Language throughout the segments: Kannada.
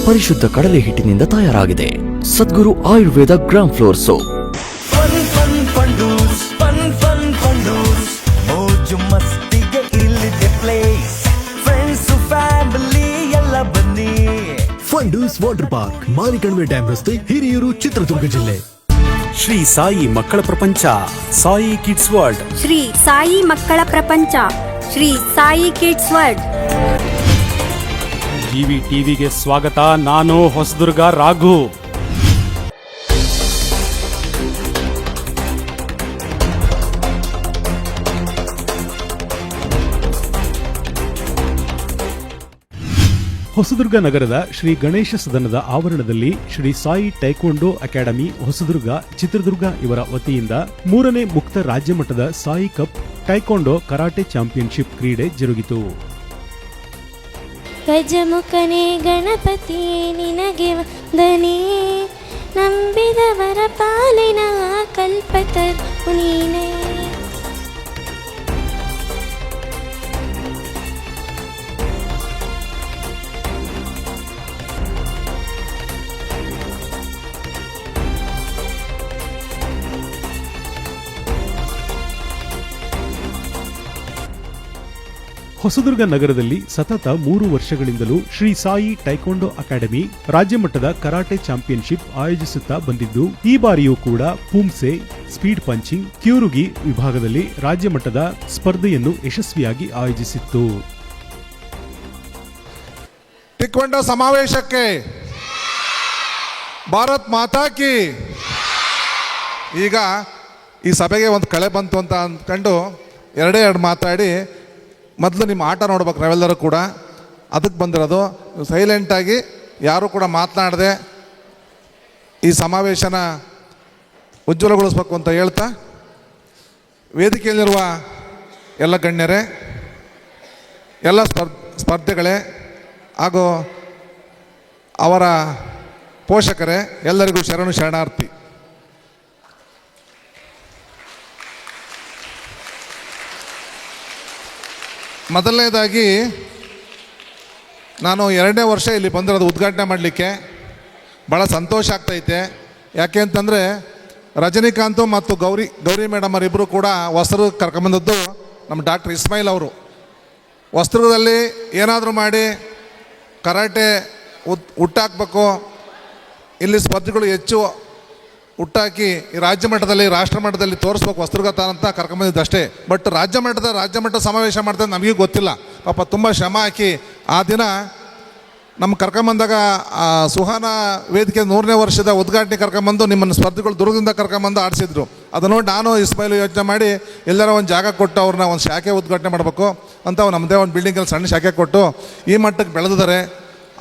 ಪರಿಶುದ್ಧ ಕಡಲೆ ಹಿಟ್ಟಿನಿಂದ ತಯಾರಾಗಿದೆ. ಸದ್ಗುರು ಆಯುರ್ವೇದ ಗ್ರಾಮ್ ಫ್ಲೋರ್ ಸೋಪ್. ಮೋಜು ಮಸ್ತಿಗೆ ಇಲ್ಲಿದೆ ಪ್ಲೇಸ್, ಫ್ರೆಂಡ್ಸ್ ಫ್ಯಾಮಿಲಿ ಎಲ್ಲ ಬನ್ನಿ. Fundoos water park, Marikanive dam ರಸ್ತೆ, ಹಿರಿಯೂರು, ಚಿತ್ರದುರ್ಗ ಜಿಲ್ಲೆ. ಶ್ರೀ ಸಾಯಿ ಮಕ್ಕಳ ಪ್ರಪಂಚ, ಸಾಯಿ ಕಿಡ್ಸ್ ವರ್ಲ್ಡ್. ಶ್ರೀ ಸಾಯಿ ಮಕ್ಕಳ ಪ್ರಪಂಚ, Shri Sai kids world. GV ಟಿವಿಗೆ ಸ್ವಾಗತ. ನಾನು ಹೊಸದುರ್ಗ ರಾಘು. ಹೊಸದುರ್ಗ ನಗರದ ಶ್ರೀ ಗಣೇಶ ಸದನದ ಆವರಣದಲ್ಲಿ ಶ್ರೀ ಸಾಯಿ ಟೈಕ್ವಾಂಡೋ ಅಕಾಡೆಮಿ ಹೊಸದುರ್ಗ, ಚಿತ್ರದುರ್ಗ ಇವರ ವತಿಯಿಂದ 3ನೇ ಮುಕ್ತ ರಾಜ್ಯಮಟ್ಟದ Sai cup taekwondo karate championship ಕ್ರೀಡೆ ಜರುಗಿತು. ಗಜಮುಖನೇ ಗಣಪತಿಯೇ ನಿನಗೆ ವಂದನೆ, ನಂಬಿದವರ ಪಾಲಿನ ಕಲ್ಪತರು ನೀನೇ. ಹೊಸದುರ್ಗ ನಗರದಲ್ಲಿ ಸತತ 3 ವರ್ಷಗಳಿಂದಲೂ ಶ್ರೀ ಸಾಯಿ ಟೈಕ್ವಾಂಡೋ ಅಕಾಡೆಮಿ ರಾಜ್ಯಮಟ್ಟದ ಕರಾಟೆ ಚಾಂಪಿಯನ್ಶಿಪ್ ಆಯೋಜಿಸುತ್ತಾ ಬಂದಿದ್ದು, ಈ ಬಾರಿಯೂ ಕೂಡ ಪೂಮ್ಸೆ, ಸ್ಪೀಡ್ ಪಂಚಿಂಗ್, ಕ್ಯೂರುಗಿ ವಿಭಾಗದಲ್ಲಿ ರಾಜ್ಯಮಟ್ಟದ ಸ್ಪರ್ಧೆಯನ್ನು ಯಶಸ್ವಿಯಾಗಿ ಆಯೋಜಿಸಿತ್ತು. ಟೈಕ್ವಾಂಡೋ ಸಮಾವೇಶಕ್ಕೆ ಭಾರತ್ ಮಾತಾ ಕಿ. ಈಗ ಈ ಸಭೆಗೆ ಒಂದು ಕಳೆ ಬಂತು ಅಂತ ಅಂದ್ಕೊಂಡು ಎರಡು ಮಾತಾಡಿ ಮೊದಲು ನಿಮ್ಮ ಆಟ ನೋಡ್ಬೇಕು ನಾವೆಲ್ಲರೂ ಕೂಡ. ಅದಕ್ಕೆ ಬಂದಿರೋದು. ಸೈಲೆಂಟಾಗಿ ಯಾರೂ ಕೂಡ ಮಾತನಾಡದೆ ಈ ಸಮಾವೇಶನ ಉಜ್ವಲಗೊಳಿಸ್ಬೇಕು ಅಂತ ಹೇಳ್ತಾ, ವೇದಿಕೆಯಲ್ಲಿರುವ ಎಲ್ಲ ಗಣ್ಯರೇ, ಎಲ್ಲ ಸ್ಪರ್ಧೆಗಳೇ ಹಾಗೂ ಅವರ ಪೋಷಕರೇ, ಎಲ್ಲರಿಗೂ ಶರಣಾರ್ಥಿ. ಮೊದಲನೇದಾಗಿ ನಾನು 2ನೇ ವರ್ಷ ಇಲ್ಲಿ ಬಂದಿರೋದು ಉದ್ಘಾಟನೆ ಮಾಡಲಿಕ್ಕೆ ಭಾಳ ಸಂತೋಷ ಆಗ್ತೈತೆ. ಯಾಕೆ ಅಂತಂದರೆ ರಜನಿಕಾಂತ್ ಮತ್ತು ಗೌರಿ ಮೇಡಮ್ ಅವರಿಬ್ಬರು ಕೂಡ ಹೊಸದುರ್ಗ ಕರ್ಕೊಂಬಂದದ್ದು ನಮ್ಮ ಡಾಕ್ಟರ್ ಇಸ್ಮಾಯಿಲ್ ಅವರು. ಹೊಸದುರ್ಗದಲ್ಲಿ ಏನಾದರೂ ಮಾಡಿ ಕರಾಟೆ ಹುಟ್ಟಾಕಬೇಕು, ಇಲ್ಲಿ ಸ್ಪರ್ಧೆಗಳು ಹೆಚ್ಚು ಹುಟ್ಟಾಕಿ ಈ ರಾಜ್ಯ ಮಟ್ಟದಲ್ಲಿ, ರಾಷ್ಟ್ರ ಮಟ್ಟದಲ್ಲಿ ತೋರಿಸ್ಬೇಕು ಹೊಸದುರ್ಗ ಅಂತ ಕರ್ಕೊಂಬಂದಿದ್ದಷ್ಟೇ. ಬಟ್ ರಾಜ್ಯ ಮಟ್ಟ ಸಮಾವೇಶ ಮಾಡ್ತಾರೆ ನಮಗೂ ಗೊತ್ತಿಲ್ಲ. ಪಾಪ ತುಂಬ ಶ್ರಮ ಹಾಕಿ ಆ ದಿನ ನಮ್ಮ ಕರ್ಕೊಂಬಂದಾಗ ಸುಹಾನ ವೇದಿಕೆ 100ನೇ ವರ್ಷದ ಉದ್ಘಾಟನೆ ಕರ್ಕೊಂಬಂದು ನಿಮ್ಮನ್ನು ಸ್ಪರ್ಧೆಗಳು ದುರ್ಗದಿಂದ ಕರ್ಕೊಂಬಂದು ಆಡಿಸಿದ್ರು. ಅದನ್ನು ನೋಡಿ ನಾನು ಇಸ್ಮಾಯಿಲ್ ಯೋಚನೆ ಮಾಡಿ ಎಲ್ಲರ ಒಂದು ಜಾಗ ಕೊಟ್ಟು ಅವ್ರನ್ನ ಒಂದು ಶಾಖೆ ಉದ್ಘಾಟನೆ ಮಾಡಬೇಕು ಅಂತ ನಮ್ಮದೇ ಒಂದು ಬಿಲ್ಡಿಂಗಲ್ಲಿ ಸಣ್ಣ ಶಾಖೆ ಕೊಟ್ಟು ಈ ಮಟ್ಟಕ್ಕೆ ಬೆಳೆದಿದ್ದಾರೆ.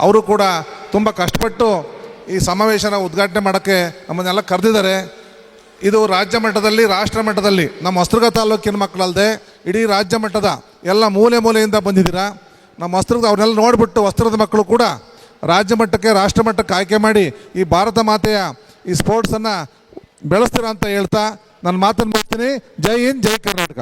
ಅವರು ಕೂಡ ತುಂಬ ಕಷ್ಟಪಟ್ಟು ಈ ಸಮಾವೇಶನ ಉದ್ಘಾಟನೆ ಮಾಡೋಕ್ಕೆ ನಮ್ಮನ್ನೆಲ್ಲ ಕರೆದಿದ್ದಾರೆ. ಇದು ರಾಜ್ಯ ಮಟ್ಟದಲ್ಲಿ, ರಾಷ್ಟ್ರ ಮಟ್ಟದಲ್ಲಿ ನಮ್ಮ ಹೊಸದುರ್ಗ ತಾಲೂಕಿನ ಮಕ್ಕಳಲ್ಲದೆ ಇಡೀ ರಾಜ್ಯ ಮಟ್ಟದ ಎಲ್ಲ ಮೂಲೆಯಿಂದ ಬಂದಿದ್ದೀರಾ. ನಮ್ಮ ಹೊಸದುರ್ಗ ಅವ್ರನ್ನೆಲ್ಲ ನೋಡಿಬಿಟ್ಟು ಹೊಸದುರ್ಗದ ಮಕ್ಕಳು ಕೂಡ ರಾಜ್ಯ ಮಟ್ಟಕ್ಕೆ, ರಾಷ್ಟ್ರ ಮಟ್ಟಕ್ಕೆ ಆಯ್ಕೆ ಮಾಡಿ ಈ ಭಾರತ ಮಾತೆಯ ಈ ಸ್ಪೋರ್ಟ್ಸನ್ನು ಬೆಳೆಸ್ತೀರಾ ಅಂತ ಹೇಳ್ತಾ ನನ್ನ ಮಾತನ್ನು ಮುಗಿಸ್ತೀನಿ. ಜೈ ಹಿಂದ್, ಜೈ ಕರ್ನಾಟಕ.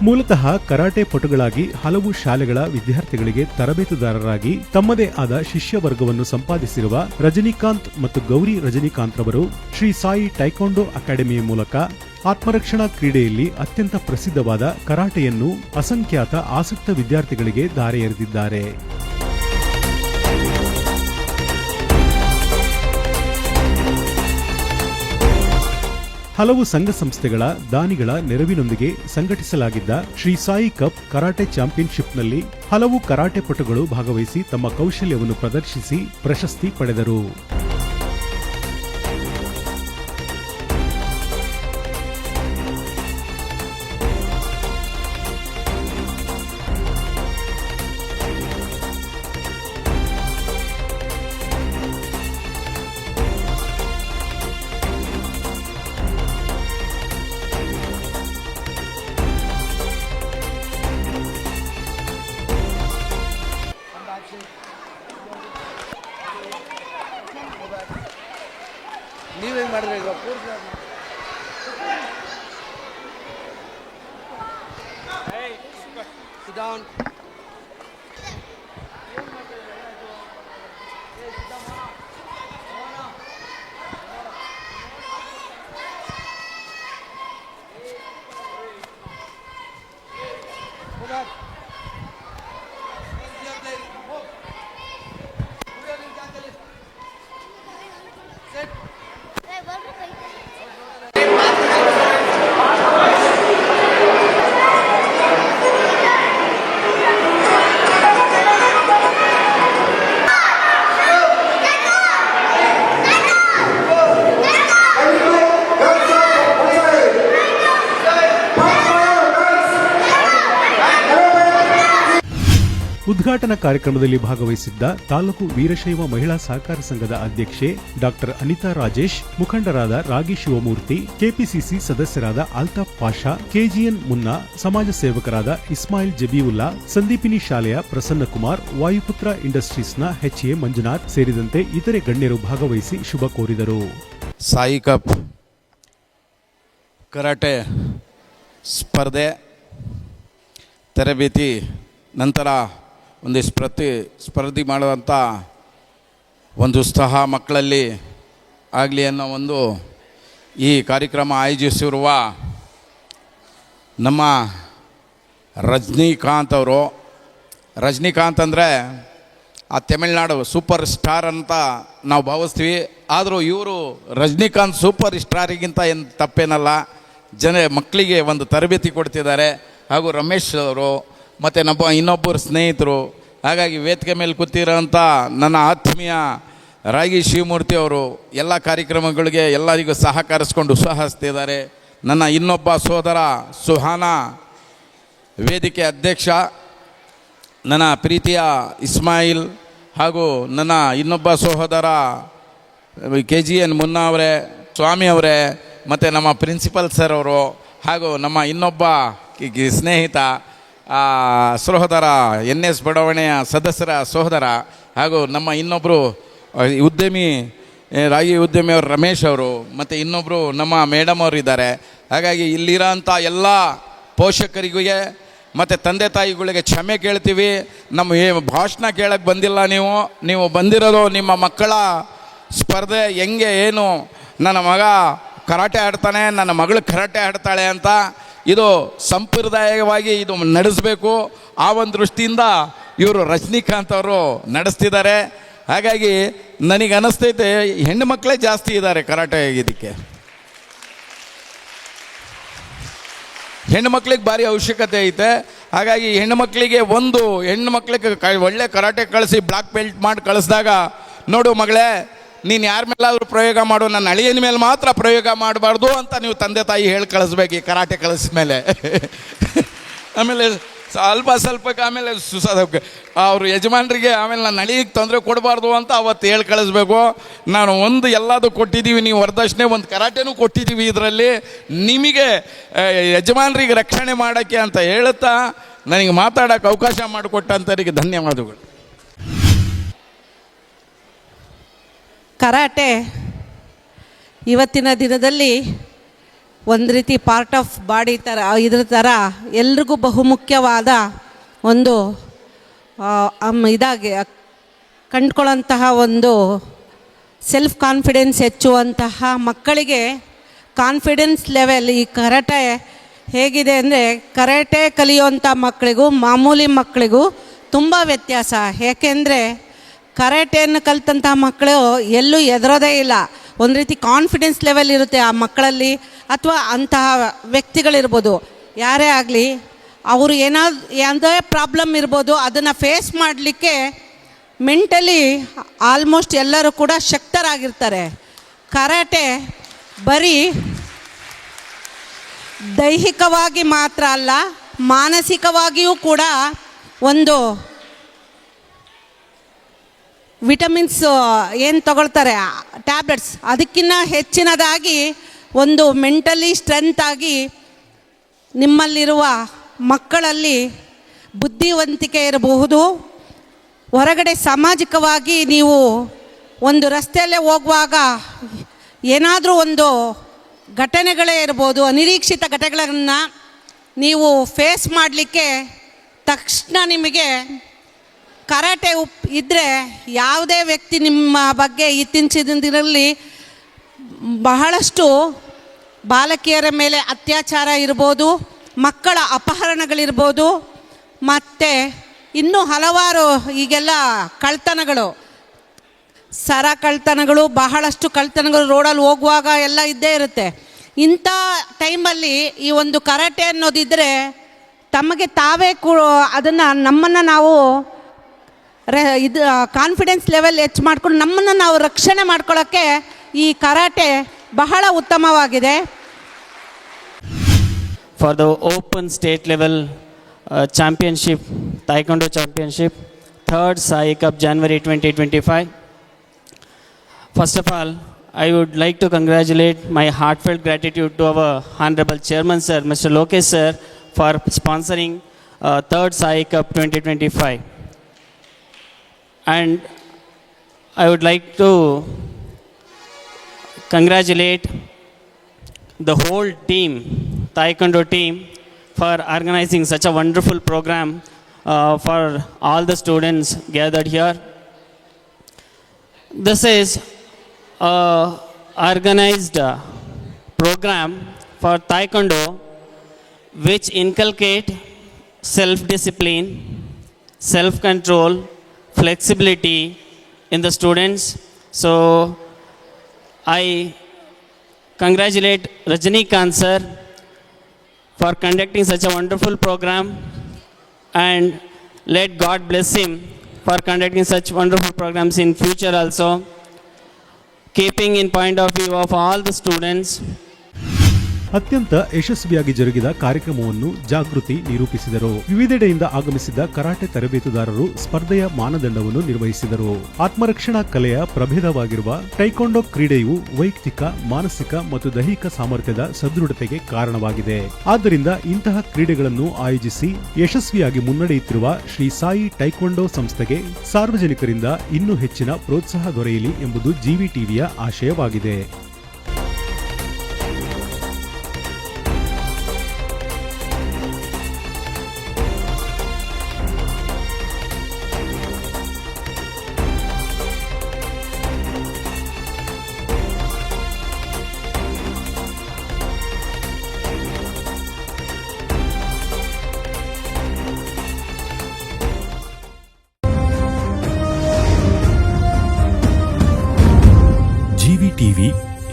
ಮೂಲತಃ ಕರಾಟೆ ಪಟುಗಳಾಗಿ ಹಲವು ಶಾಲೆಗಳ ವಿದ್ಯಾರ್ಥಿಗಳಿಗೆ ತರಬೇತುದಾರರಾಗಿ ತಮ್ಮದೇ ಆದ ಶಿಷ್ಯ ವರ್ಗವನ್ನು ಸಂಪಾದಿಸಿರುವ ರಜನಿಕಾಂತ್ ಮತ್ತು ಗೌರಿ ರಜನಿಕಾಂತ್ ರವರು ಶ್ರೀ ಸಾಯಿ ಟೈಕ್ವಾಂಡೋ ಅಕಾಡೆಮಿಯ ಮೂಲಕ ಆತ್ಮರಕ್ಷಣಾ ಕ್ರೀಡೆಯಲ್ಲಿ ಅತ್ಯಂತ ಪ್ರಸಿದ್ಧವಾದ ಕರಾಟೆಯನ್ನು ಅಸಂಖ್ಯಾತ ಆಸಕ್ತ ವಿದ್ಯಾರ್ಥಿಗಳಿಗೆ ದಾರೆ ಎರೆದಿದ್ದಾರೆ. ಹಲವು ಸಂಘ ಸಂಸ್ಥೆಗಳ ದಾನಿಗಳ ನೆರವಿನೊಂದಿಗೆ ಸಂಘಟಿಸಲಾಗಿದ್ದ ಶ್ರೀ ಸಾಯಿ ಕಪ್ ಕರಾಟೆ ಚಾಂಪಿಯನ್ಶಿಪ್ನಲ್ಲಿ ಹಲವು ಕರಾಟೆ ಪಟುಗಳು ಭಾಗವಹಿಸಿ ತಮ್ಮ ಕೌಶಲ್ಯವನ್ನು ಪ್ರದರ್ಶಿಸಿ ಪ್ರಶಸ್ತಿ ಪಡೆದರು. ನೀವೇನು ಮಾಡಿದ್ರೆ ಈಗ ಪೂರ್ತಿ Sit down. ಉದ್ಘಾಟನಾ ಕಾರ್ಯಕ್ರಮದಲ್ಲಿ ಭಾಗವಹಿಸಿದ್ದ ತಾಲೂಕು ವೀರಶೈವ ಮಹಿಳಾ ಸಹಕಾರ ಸಂಘದ ಅಧ್ಯಕ್ಷೆ ಡಾಕ್ಟರ್ ಅನಿತಾ ರಾಜೇಶ್, ಮುಖಂಡರಾದ ರಾಗಿ ಶಿವಮೂರ್ತಿ, ಕೆಪಿಸಿಸಿ ಸದಸ್ಯರಾದ ಅಲ್ತಾಫ್ ಪಾಷಾ, ಕೆಜಿಎನ್ ಮುನ್ನಾ, ಸಮಾಜ ಸೇವಕರಾದ ಇಸ್ಮಾಯಿಲ್ ಜಬೀವುಲ್ಲಾ, ಸಂದೀಪಿನಿ ಶಾಲೆಯ ಪ್ರಸನ್ನಕುಮಾರ್, ವಾಯುಪುತ್ರ ಇಂಡಸ್ಟ್ರೀಸ್ನ ಎಚ್ಎ ಮಂಜುನಾಥ್ ಸೇರಿದಂತೆ ಇತರೆ ಗಣ್ಯರು ಭಾಗವಹಿಸಿ ಶುಭ ಕೋರಿದರು. ಸಾಯಿ ಕಪ್ ಕರಾಟೆ ಸ್ಪರ್ಧೆ ತರಬೇತಿ ನಂತರ ಒಂದಿಷ್ಟು ಸ್ಪರ್ಧೆ ಮಾಡುವಂಥ ಒಂದು ಉತ್ಸಾಹ ಮಕ್ಕಳಲ್ಲಿ ಆಗಲಿ ಅನ್ನೋ ಒಂದು ಈ ಕಾರ್ಯಕ್ರಮ ಆಯೋಜಿಸಿರುವ ನಮ್ಮ ರಜನಿಕಾಂತ್ ಅವರು. ರಜನಿಕಾಂತ್ ಅಂದರೆ ಆ ತಮಿಳ್ನಾಡು ಸೂಪರ್ ಸ್ಟಾರ್ ಅಂತ ನಾವು ಭಾವಿಸ್ತೀವಿ. ಆದರೂ ಇವರು ರಜನಿಕಾಂತ್ ಸೂಪರ್ ಸ್ಟಾರಿಗಿಂತ ಏನು ತಪ್ಪೇನಲ್ಲ. ಮಕ್ಕಳಿಗೆ ಒಂದು ತರಬೇತಿ ಕೊಡ್ತಿದ್ದಾರೆ. ಹಾಗೂ ರಮೇಶ್ ಅವರು ಮತ್ತು ನಮ್ಮ ಇನ್ನೊಬ್ಬರು ಸ್ನೇಹಿತರು. ಹಾಗಾಗಿ ವೇದಿಕೆ ಮೇಲೆ ಕೂತಿರೋಂಥ ನನ್ನ ಆತ್ಮೀಯ ರಾಗಿ ಶಿವಮೂರ್ತಿ ಅವರು ಎಲ್ಲ ಕಾರ್ಯಕ್ರಮಗಳಿಗೆ ಎಲ್ಲರಿಗೂ ಸಹಕರಿಸ್ಕೊಂಡು ಉತ್ಸಾಹಿಸ್ತಿದ್ದಾರೆ. ನನ್ನ ಇನ್ನೊಬ್ಬ ಸೋದರ ಸುಹಾನ ವೇದಿಕೆ ಅಧ್ಯಕ್ಷ, ನನ್ನ ಪ್ರೀತಿಯ ಇಸ್ಮಾಯಿಲ್, ಹಾಗೂ ನನ್ನ ಇನ್ನೊಬ್ಬ ಸಹೋದರ KGN ಮುನ್ನಾ ಅವರೇ, ಸ್ವಾಮಿ ಅವರೇ, ಮತ್ತು ನಮ್ಮ ಪ್ರಿನ್ಸಿಪಲ್ ಸರ್ ಅವರು, ಹಾಗೂ ನಮ್ಮ ಇನ್ನೊಬ್ಬ ಸ್ನೇಹಿತ ಸಹೋದರ NS ಬಡಾವಣೆಯ ಸದಸ್ಯರ ಸಹೋದರ, ಹಾಗೂ ನಮ್ಮ ಇನ್ನೊಬ್ಬರು ಉದ್ಯಮಿ ರಾಗಿ ಉದ್ಯಮಿಯವರು ರಮೇಶ್ ಅವರು, ಮತ್ತು ಇನ್ನೊಬ್ಬರು ನಮ್ಮ ಮೇಡಮ್ ಅವರು ಇದ್ದಾರೆ. ಹಾಗಾಗಿ ಇಲ್ಲಿರೋಂಥ ಎಲ್ಲ ಪೋಷಕರಿಗೂ ಮತ್ತು ತಂದೆ ತಾಯಿಗಳಿಗೆ ಕ್ಷಮೆ ಕೇಳ್ತೀವಿ. ನಮ್ಮ ಭಾಷಣ ಕೇಳಕ್ಕೆ ಬಂದಿಲ್ಲ. ನೀವು ಬಂದಿರೋದು ನಿಮ್ಮ ಮಕ್ಕಳ ಸ್ಪರ್ಧೆ ಹೆಂಗೆ ಏನು, ನನ್ನ ಮಗ ಕರಾಟೆ ಆಡ್ತಾನೆ, ನನ್ನ ಮಗಳು ಕರಾಟೆ ಆಡ್ತಾಳೆ ಅಂತ ಇದು ಸಂಪ್ರದಾಯವಾಗಿ ಇದು ನಡೆಸಬೇಕು. ಆ ಒಂದು ದೃಷ್ಟಿಯಿಂದ ಇವರು ರಜನಿಕಾಂತ್ ಅವರು ನಡೆಸ್ತಿದ್ದಾರೆ. ಹಾಗಾಗಿ ನನಗೆ ಅನ್ನಿಸ್ತೈತೆ ಹೆಣ್ಣು ಮಕ್ಕಳೇ ಜಾಸ್ತಿ ಇದ್ದಾರೆ ಕರಾಟೆ ಇದಕ್ಕೆ. ಹೆಣ್ಣು ಮಕ್ಕಳಿಗೆ ಭಾರಿ ಅವಶ್ಯಕತೆ ಐತೆ. ಹಾಗಾಗಿ ಹೆಣ್ಣು ಮಕ್ಕಳಿಗೆ ಒಳ್ಳೆ ಕರಾಟೆ ಕಳಿಸಿ ಬ್ಲಾಕ್ ಬೆಲ್ಟ್ ಮಾಡಿ ಕಳಿಸಿದಾಗ, ನೋಡು ಮಗಳೇ, ನೀನು ಯಾರ ಮೇಲಾದರೂ ಪ್ರಯೋಗ ಮಾಡು, ನನ್ನ ಅಳಿಯನ ಮೇಲೆ ಮಾತ್ರ ಪ್ರಯೋಗ ಮಾಡಬಾರ್ದು ಅಂತ ನೀವು ತಂದೆ ತಾಯಿ ಹೇಳಿ ಕಳಿಸ್ಬೇಕು ಈ ಕರಾಟೆ ಕಳಿಸಿದ ಮೇಲೆ. ಆಮೇಲೆ ಸ್ವಲ್ಪಕ್ಕೆ ಆಮೇಲೆ ಅವರು ಯಜಮಾನರಿಗೆ ಆಮೇಲೆ ನನ್ನ ಅಳಿಗೆ ತೊಂದರೆ ಕೊಡಬಾರ್ದು ಅಂತ ಅವತ್ತು ಹೇಳಿ ಕಳಿಸ್ಬೇಕು. ನಾನು ಒಂದು ಎಲ್ಲದೂ ಕೊಟ್ಟಿದ್ದೀವಿ, ನೀವು ವರದಕ್ಷಿಣೆ ಒಂದು ಕರಾಟೆನೂ ಕೊಟ್ಟಿದ್ದೀವಿ, ಇದರಲ್ಲಿ ನಿಮಗೆ ಯಜಮಾನರಿಗೆ ರಕ್ಷಣೆ ಮಾಡೋಕ್ಕೆ ಅಂತ ಹೇಳುತ್ತಾ ನನಗೆ ಮಾತಾಡೋಕ್ಕೆ ಅವಕಾಶ ಮಾಡಿಕೊಟ್ಟಂಥವರಿಗೆ ಧನ್ಯವಾದಗಳು. ಕರಾಟೆ ಇವತ್ತಿನ ದಿನದಲ್ಲಿ ಒಂದು ರೀತಿ ಪಾರ್ಟ್ ಆಫ್ ಬಾಡಿ ಥರ, ಇದ್ರ ಥರ ಎಲ್ರಿಗೂ ಬಹುಮುಖ್ಯವಾದ ಒಂದು ಇದಾಗಿ ಕಂಡುಕೊಳ್ಳೋಂತಹ ಒಂದು ಸೆಲ್ಫ್ ಕಾನ್ಫಿಡೆನ್ಸ್ ಹೆಚ್ಚುವಂತಹ ಮಕ್ಕಳಿಗೆ ಕಾನ್ಫಿಡೆನ್ಸ್ ಲೆವೆಲ್ ಈ ಕರಾಟೆ ಹೇಗಿದೆ ಅಂದರೆ, ಕರಾಟೆ ಕಲಿಯುವಂಥ ಮಕ್ಕಳಿಗೂ ಮಾಮೂಲಿ ಮಕ್ಕಳಿಗೂ ತುಂಬ ವ್ಯತ್ಯಾಸ. ಏಕೆಂದರೆ ಕರಾಟೆಯನ್ನು ಕಲಿತಂಥ ಮಕ್ಕಳು ಎಲ್ಲೂ ಹೆದರೋದೇ ಇಲ್ಲ. ಒಂದು ರೀತಿ ಕಾನ್ಫಿಡೆನ್ಸ್ ಲೆವೆಲ್ ಇರುತ್ತೆ ಆ ಮಕ್ಕಳಲ್ಲಿ, ಅಥವಾ ಅಂತಹ ವ್ಯಕ್ತಿಗಳಿರ್ಬೋದು, ಯಾರೇ ಆಗಲಿ, ಅವರು ಯಾವುದೇ ಪ್ರಾಬ್ಲಮ್ ಇರ್ಬೋದು, ಅದನ್ನು ಫೇಸ್ ಮಾಡಲಿಕ್ಕೆ ಮೆಂಟಲಿ ಆಲ್ಮೋಸ್ಟ್ ಎಲ್ಲರೂ ಕೂಡ ಶಕ್ತರಾಗಿರ್ತಾರೆ. ಕರಾಟೆ ಬರೀ ದೈಹಿಕವಾಗಿ ಮಾತ್ರ ಅಲ್ಲ, ಮಾನಸಿಕವಾಗಿಯೂ ಕೂಡ ಒಂದು ವಿಟಮಿನ್ಸ್ ಏನು ತಗೊಳ್ತಾರೆ ಟ್ಯಾಬ್ಲೆಟ್ಸ್, ಅದಕ್ಕಿಂತ ಹೆಚ್ಚಿನದಾಗಿ ಒಂದು ಮೆಂಟಲಿ ಸ್ಟ್ರೆಂತ್ ಆಗಿ ನಿಮ್ಮಲ್ಲಿರುವ ಮಕ್ಕಳಲ್ಲಿ ಬುದ್ಧಿವಂತಿಕೆ ಇರಬಹುದು. ಹೊರಗಡೆ ಸಾಮಾಜಿಕವಾಗಿ ನೀವು ಒಂದು ರಸ್ತೆಯಲ್ಲೇ ಹೋಗುವಾಗ ಏನಾದರೂ ಒಂದು ಘಟನೆಗಳೇ ಇರ್ಬೋದು, ಅನಿರೀಕ್ಷಿತ ಘಟನೆಗಳನ್ನು ನೀವು ಫೇಸ್ ಮಾಡಲಿಕ್ಕೆ ತಕ್ಷಣ ನಿಮಗೆ ಕರಾಟೆ ಇದ್ದರೆ ಯಾವುದೇ ವ್ಯಕ್ತಿ ನಿಮ್ಮ ಬಗ್ಗೆ ಇತ್ತೀಚಿನ ದಿನದಲ್ಲಿ ಬಹಳಷ್ಟು ಬಾಲಕಿಯರ ಮೇಲೆ ಅತ್ಯಾಚಾರ ಇರ್ಬೋದು, ಮಕ್ಕಳ ಅಪಹರಣಗಳಿರ್ಬೋದು, ಮತ್ತು ಇನ್ನೂ ಹಲವಾರು ಈಗೆಲ್ಲ ಕಳ್ತನಗಳು, ಸರ ಕಳ್ತನಗಳು, ಬಹಳಷ್ಟು ಕಳ್ತನಗಳು ರೋಡಲ್ಲಿ ಹೋಗುವಾಗ ಎಲ್ಲ ಇದ್ದೇ ಇರುತ್ತೆ. ಇಂಥ ಟೈಮಲ್ಲಿ ಈ ಒಂದು ಕರಾಟೆ ಅನ್ನೋದಿದ್ದರೆ ತಮಗೆ ತಾವೇ ಅದನ್ನು ನಮ್ಮನ್ನು ನಾವು ಇದು ಕಾನ್ಫಿಡೆನ್ಸ್ ಲೆವೆಲ್ ಹೆಚ್ಚು ಮಾಡ್ಕೊಂಡು ನಮ್ಮನ್ನು ನಾವು ರಕ್ಷಣೆ ಮಾಡ್ಕೊಳ್ಳೋಕ್ಕೆ ಈ ಕರಾಟೆ ಬಹಳ ಉತ್ತಮವಾಗಿದೆ. For the open state level championship Taekwondo Championship, 3rd Sai Cup, January 2025. First of all, I would like to congratulate my heartfelt gratitude to our Honorable Chairman Sir, Mr. Lokesh Sir, for sponsoring 3rd Sai Cup 2025. And I would like to congratulate the whole team, Taekwondo team, for organizing such a wonderful program for all the students gathered here. This is an organized program for Taekwondo which inculcate self-discipline, self-control, flexibility in the students. So I congratulate Rajinikanth sir for conducting such a wonderful program, and let God bless him for conducting such wonderful programs in future also, keeping in point of view of all the students. ಅತ್ಯಂತ ಯಶಸ್ವಿಯಾಗಿ ಜರುಗಿದ ಕಾರ್ಯಕ್ರಮವನ್ನು ಜಾಗೃತಿ ನಿರೂಪಿಸಿದರು. ವಿವಿಧೆಡೆಯಿಂದ ಆಗಮಿಸಿದ ಕರಾಟೆ ತರಬೇತುದಾರರು ಸ್ಪರ್ಧೆಯ ಮಾನದಂಡವನ್ನು ನಿರ್ವಹಿಸಿದರು. ಆತ್ಮರಕ್ಷಣಾ ಕಲೆಯ ಪ್ರಭೇದವಾಗಿರುವ ಟೈಕೊಂಡೋ ಕ್ರೀಡೆಯು ವೈಯಕ್ತಿಕ, ಮಾನಸಿಕ ಮತ್ತು ದೈಹಿಕ ಸಾಮರ್ಥ್ಯದ ಸದೃಢತೆಗೆ ಕಾರಣವಾಗಿದೆ. ಆದ್ದರಿಂದ ಇಂತಹ ಕ್ರೀಡೆಗಳನ್ನು ಆಯೋಜಿಸಿ ಯಶಸ್ವಿಯಾಗಿ ಮುನ್ನಡೆಯುತ್ತಿರುವ ಶ್ರೀ ಸಾಯಿ ಟೈಕೊಂಡೋ ಸಂಸ್ಥೆಗೆ ಸಾರ್ವಜನಿಕರಿಂದ ಇನ್ನೂ ಹೆಚ್ಚಿನ ಪ್ರೋತ್ಸಾಹ ದೊರೆಯಲಿ ಎಂಬುದು ಜಿವಿ ಟಿವಿಯ ಆಶಯವಾಗಿದೆ. ಜಿವಿ ಟಿವಿ,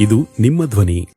ಇದು ನಿಮ್ಮ ಧ್ವನಿ.